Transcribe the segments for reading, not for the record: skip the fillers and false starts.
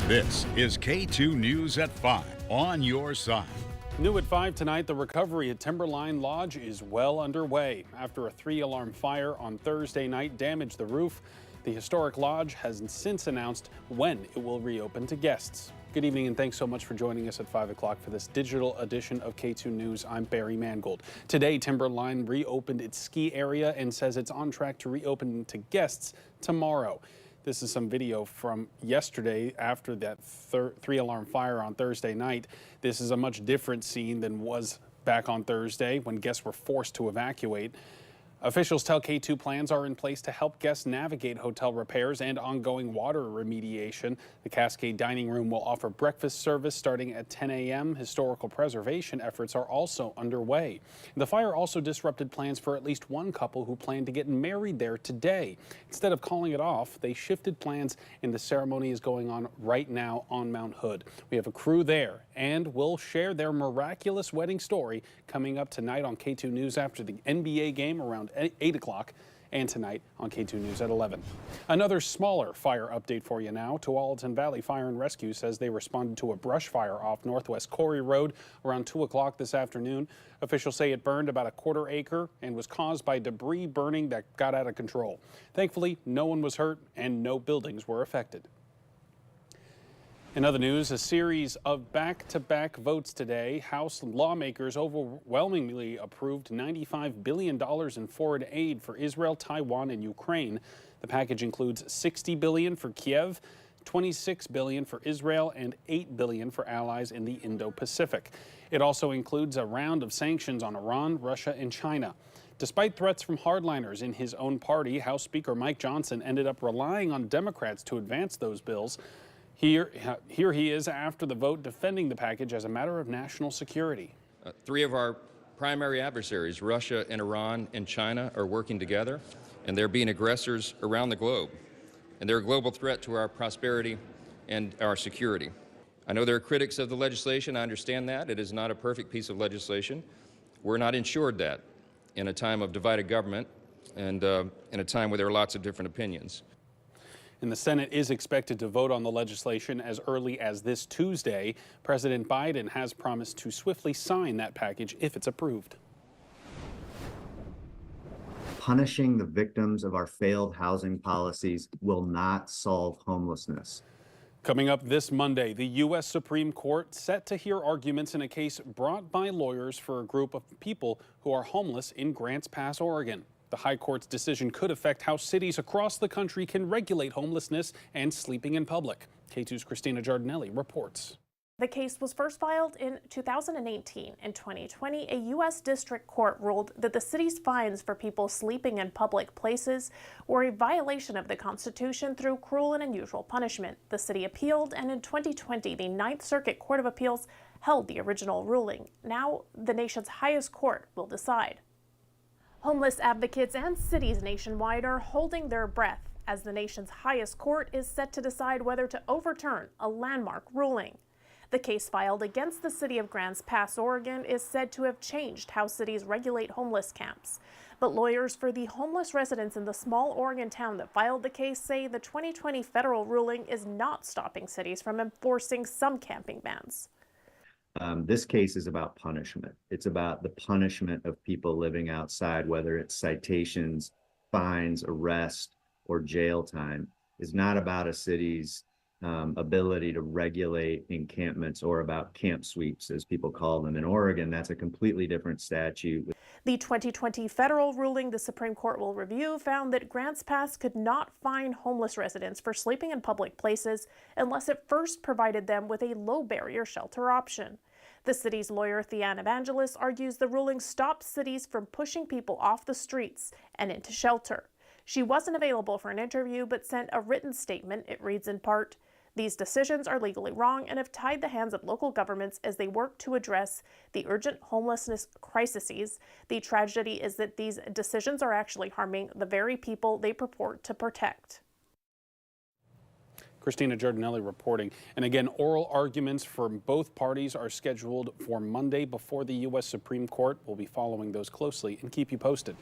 This is KATU News at 5 on your side. New at 5 tonight, the recovery at Timberline Lodge is well underway. After a 3-alarm fire on Thursday night damaged the roof, the historic lodge has since announced when it will reopen to guests. Good evening and thanks so much for joining us at 5 o'clock for this digital edition of KATU News. I'm Barry Mangold. Today, Timberline reopened its ski area and says it's on track to reopen to guests tomorrow. This is some video from yesterday after that 3-alarm fire on Thursday night. This is a much different scene than was back on Thursday when guests were forced to evacuate. Officials tell KATU plans are in place to help guests navigate hotel repairs and ongoing water remediation. The Cascade Dining Room will offer breakfast service starting at 10 a.m. Historical preservation efforts are also underway. The fire also disrupted plans for at least one couple who planned to get married there today. Instead of calling it off, they shifted plans and the ceremony is going on right now on Mount Hood. We have a crew there and we'll share their miraculous wedding story coming up tonight on KATU News after the NBA game around 8 o'clock and tonight on KATU News at 11. Another smaller fire update for you now. Tualatin Valley Fire and Rescue says they responded to a brush fire off Northwest Corey Road around 2 o'clock this afternoon. Officials say it burned about a quarter acre and was caused by debris burning that got out of control. Thankfully, no one was hurt and no buildings were affected. In other news, a series of back-to-back votes today. House lawmakers overwhelmingly approved $95 billion in foreign aid for Israel, Taiwan, and Ukraine. The package includes $60 billion for Kiev, $26 billion for Israel, and $8 billion for allies in the Indo-Pacific. It also includes a round of sanctions on Iran, Russia, and China. Despite threats from hardliners in his own party, House Speaker Mike Johnson ended up relying on Democrats to advance those bills. Here he is after the vote defending the package as a matter of national security. Three of our primary adversaries, Russia and Iran and China, are working together, and they're being aggressors around the globe. And they're a global threat to our prosperity and our security. I know there are critics of the legislation. I understand that. It is not a perfect piece of legislation. We're not ensured that in a time of divided government and in a time where there are lots of different opinions. And the Senate is expected to vote on the legislation as early as this Tuesday. President Biden has promised to swiftly sign that package if it's approved. Punishing the victims of our failed housing policies will not solve homelessness. Coming up this Monday, the U.S. Supreme Court set to hear arguments in a case brought by lawyers for a group of people who are homeless in Grants Pass, Oregon. The High Court's decision could affect how cities across the country can regulate homelessness and sleeping in public. KATU's Christina Giardinelli reports. The case was first filed in 2018. In 2020, a U.S. District Court ruled that the city's fines for people sleeping in public places were a violation of the Constitution through cruel and unusual punishment. The city appealed, and in 2020, the Ninth Circuit Court of Appeals held the original ruling. Now, the nation's highest court will decide. Homeless advocates and cities nationwide are holding their breath as the nation's highest court is set to decide whether to overturn a landmark ruling. The case filed against the city of Grants Pass, Oregon is said to have changed how cities regulate homeless camps. But lawyers for the homeless residents in the small Oregon town that filed the case say the 2020 federal ruling is not stopping cities from enforcing some camping bans. This case is about punishment. It's about the punishment of people living outside, whether it's citations, fines, arrest, or jail time. It's not about a city's ability to regulate encampments or about camp sweeps, as people call them. In Oregon, that's a completely different statute. The 2020 federal ruling the Supreme Court will review found that Grants Pass could not fine homeless residents for sleeping in public places unless it first provided them with a low-barrier shelter option. The city's lawyer, Theanne Evangelos, argues the ruling stops cities from pushing people off the streets and into shelter. She wasn't available for an interview but sent a written statement. It reads in part, "These decisions are legally wrong and have tied the hands of local governments as they work to address the urgent homelessness crises. The tragedy is that these decisions are actually harming the very people they purport to protect." Christina Giardinelli reporting. And again, oral arguments from both parties are scheduled for Monday before the U.S. Supreme Court. We'll be following those closely and keep you posted.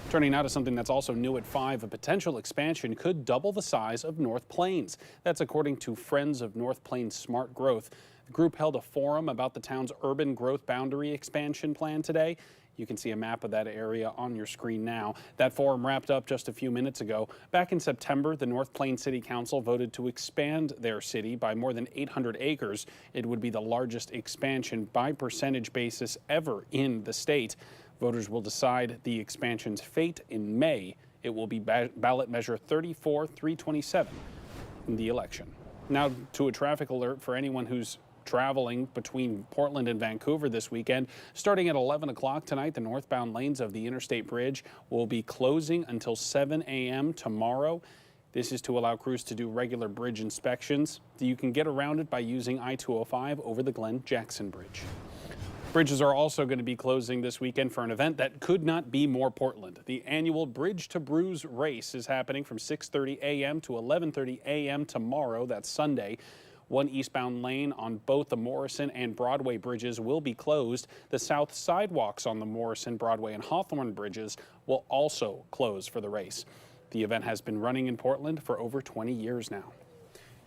Turning now to something that's also new at 5, a potential expansion could double the size of North Plains. That's according to Friends of North Plains Smart Growth. The group held a forum about the town's urban growth boundary expansion plan today. You can see a map of that area on your screen now. That forum wrapped up just a few minutes ago. Back in September, the North Plains City Council voted to expand their city by more than 800 acres. It would be the largest expansion by percentage basis ever in the state. Voters will decide the expansion's fate in May. It will be ballot measure 34327 in the election. Now to a traffic alert for anyone who's traveling between Portland and Vancouver this weekend. Starting at 11 o'clock tonight, the northbound lanes of the Interstate Bridge will be closing until 7 a.m. tomorrow. This is to allow crews to do regular bridge inspections. You can get around it by using I-205 over the Glenn Jackson Bridge. Bridges are also going to be closing this weekend for an event that could not be more Portland. The annual Bridge to Bruise race is happening from 6:30 a.m. to 11:30 a.m. tomorrow. That's Sunday. One eastbound lane on both the Morrison and Broadway bridges will be closed. The south sidewalks on the Morrison, Broadway, and Hawthorne bridges will also close for the race. The event has been running in Portland for over 20 years now.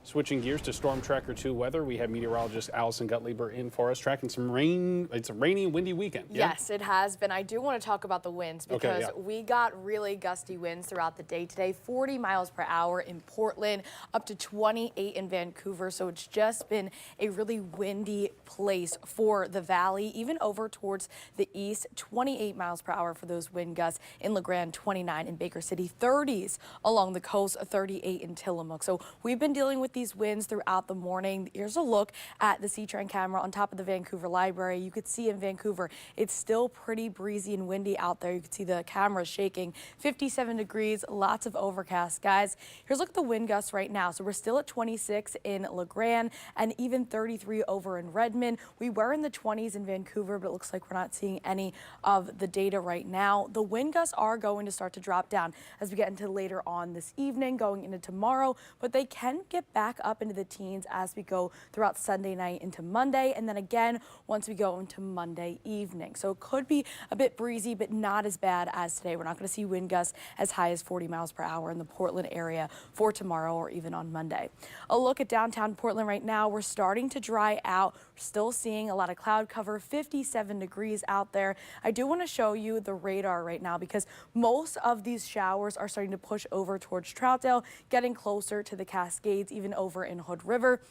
Switching gears to Storm Tracker 2 weather, we have meteorologist Allison Gutleber in for us, tracking some rain. It's a rainy and windy weekend. Yeah? Yes, it has been. I do want to talk about the winds because we got really gusty winds throughout the day today, 40 miles per hour in Portland, up to 28 in Vancouver. So it's just been a really windy place for the valley, even over towards the east, 28 miles per hour for those wind gusts in La Grande, 29 in Baker City, 30s along the coast, 38 in Tillamook. So we've been dealing with these winds throughout the morning. Here's a look at the C-Tran camera on top of the Vancouver Library. You could see in Vancouver, it's still pretty breezy and windy out there. You can see the camera shaking. 57 degrees, lots of overcast, guys. Here's a look at the wind gusts right now. So we're still at 26 in La Grande and even 33 over in Redmond. We were in the 20s in Vancouver, but it looks like we're not seeing any of the data right now. The wind gusts are going to start to drop down as we get into later on this evening, going into tomorrow, but they can get back up into the teens as we go throughout Sunday night into Monday, and then again once we go into Monday evening. So it could be a bit breezy, but not as bad as today. We're not going to see wind gusts as high as 40 miles per hour in the Portland area for tomorrow or even on Monday. A look at downtown Portland right now. We're starting to dry out. We're still seeing a lot of cloud cover, 57 degrees out there. I do want to show you the radar right now because most of these showers are starting to push over towards Troutdale, getting closer to the Cascades, even over in Hood River.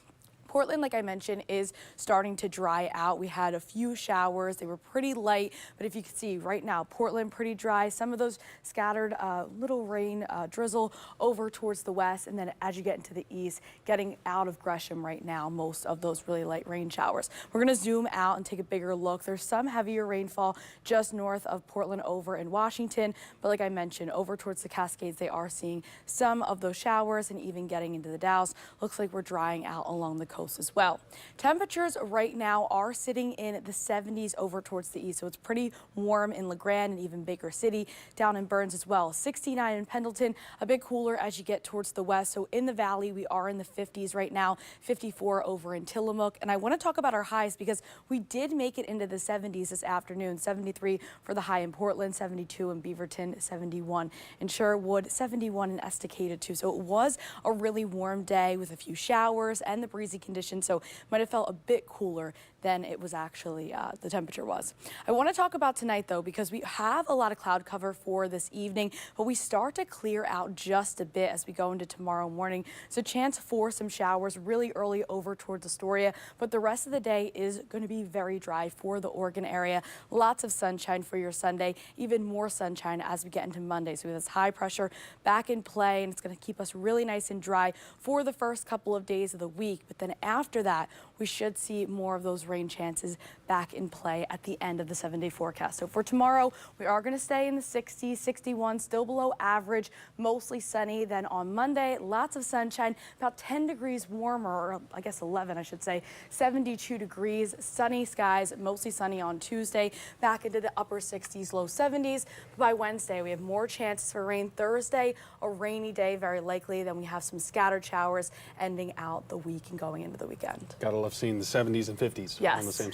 Portland, like I mentioned, is starting to dry out. We had a few showers. They were pretty light, but if you can see right now, Portland pretty dry. Some of those scattered little rain, drizzle over towards the west, and then as you get into the east, getting out of Gresham right now, most of those really light rain showers. We're going to zoom out and take a bigger look. There's some heavier rainfall just north of Portland over in Washington, but like I mentioned, over towards the Cascades, they are seeing some of those showers and even getting into the Dalles. Looks like we're drying out along the coast as well. Temperatures right now are sitting in the 70s over towards the east, so it's pretty warm in La Grande and even Baker City, down in Burns as well. 69 in Pendleton, a bit cooler as you get towards the west. So in the valley, we are in the 50s right now, 54 over in Tillamook. And I want to talk about our highs because we did make it into the 70s this afternoon. 73 for the high in Portland, 72 in Beaverton, 71 in Sherwood, 71 in Estacada too. So it was a really warm day with a few showers and the breezy conditions, so might have felt a bit cooler than it was actually the temperature was. I want to talk about tonight though, because we have a lot of cloud cover for this evening, but we start to clear out just a bit as we go into tomorrow morning. So chance for some showers really early over towards Astoria, but the rest of the day is going to be very dry for the Oregon area. Lots of sunshine for your Sunday, even more sunshine as we get into Monday. So we have this high pressure back in play, and it's going to keep us really nice and dry for the first couple of days of the week. But then after that, we should see more of those rain chances back in play at the end of the 7-day forecast. So for tomorrow, we are going to stay in the 60s, 61, still below average, mostly sunny. Then on Monday, lots of sunshine, about 10 degrees warmer, or I guess 11, I should say, 72 degrees, sunny skies, mostly sunny on Tuesday, back into the upper 60s, low 70s. By Wednesday, we have more chances for rain. Thursday, a rainy day, very likely. Then we have some scattered showers ending out the week and going into the weekend. Gotta love seeing the 70s and 50s on the same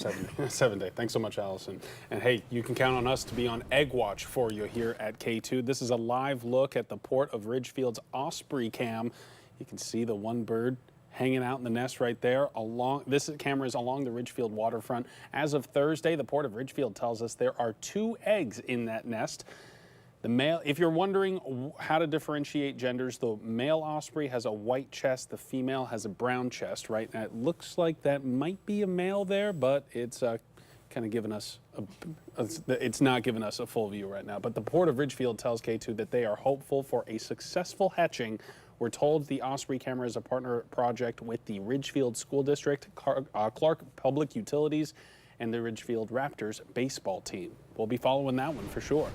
7 day. Thanks so much, Allison. And hey, you can count on us to be on egg watch for you here at KATU. This is a live look at the Port of Ridgefield's Osprey cam. You can see the one bird hanging out in the nest right there. This camera is along the Ridgefield waterfront. As of Thursday, the Port of Ridgefield tells us there are 2 eggs in that nest. The male, if you're wondering how to differentiate genders, the male osprey has a white chest, the female has a brown chest, right? And it looks like that might be a male there, but it's kind of giving us it's not giving us a full view right now. But the Port of Ridgefield tells KATU that they are hopeful for a successful hatching. We're told the Osprey camera is a partner project with the Ridgefield School District, Clark Public Utilities, and the Ridgefield Raptors baseball team. We'll be following that one for sure.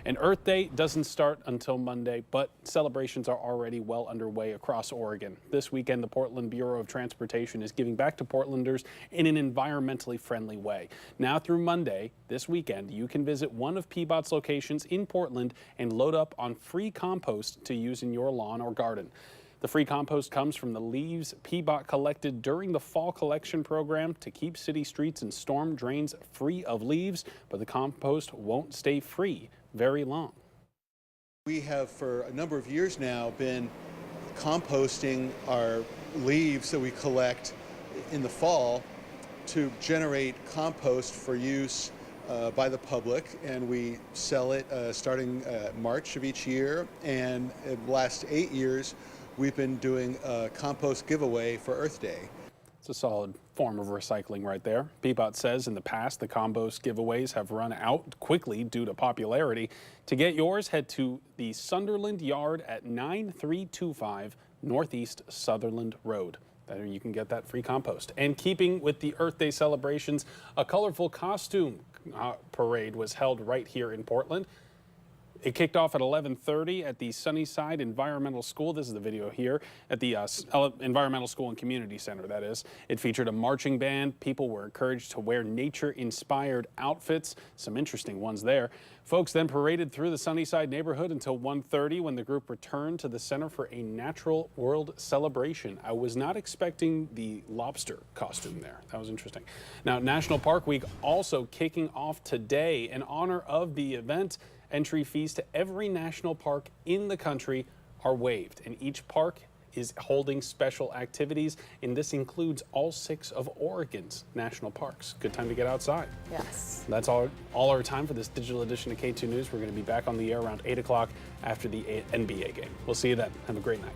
And Earth Day doesn't start until Monday, but celebrations are already well underway across Oregon. This weekend, the Portland Bureau of Transportation is giving back to Portlanders in an environmentally friendly way. Now through Monday, this weekend, you can visit one of PBOT's locations in Portland and load up on free compost to use in your lawn or garden. The free compost comes from the leaves PBOT collected during the fall collection program to keep city streets and storm drains free of leaves, but the compost won't stay free very long. We have for a number of years now been composting our leaves that we collect in the fall to generate compost for use by the public, and we sell it starting March of each year, and in the last 8 years we've been doing a compost giveaway for Earth Day. It's a solid form of recycling right there. PBOT says in the past the compost giveaways have run out quickly due to popularity. To get yours, head to the Sunderland Yard at 9325 Northeast Sutherland Road. There you can get that free compost. And keeping with the Earth Day celebrations, a colorful costume parade was held right here in Portland. It kicked off at 11:30 at the Sunnyside Environmental School. This is the video here at the Environmental School and Community Center, that is. It featured a marching band. People were encouraged to wear nature-inspired outfits, some interesting ones there. Folks then paraded through the Sunnyside neighborhood until 1:30 when the group returned to the center for a natural world celebration. I was not expecting the lobster costume there. That was interesting. Now, National Park Week also kicking off today. In honor of the event, entry fees to every national park in the country are waived, and each park is holding special activities, and this includes all 6 of Oregon's national parks. Good time to get outside. Yes. That's all our time for this digital edition of KATU News. We're going to be back on the air around 8 o'clock after the NBA game. We'll see you then. Have a great night.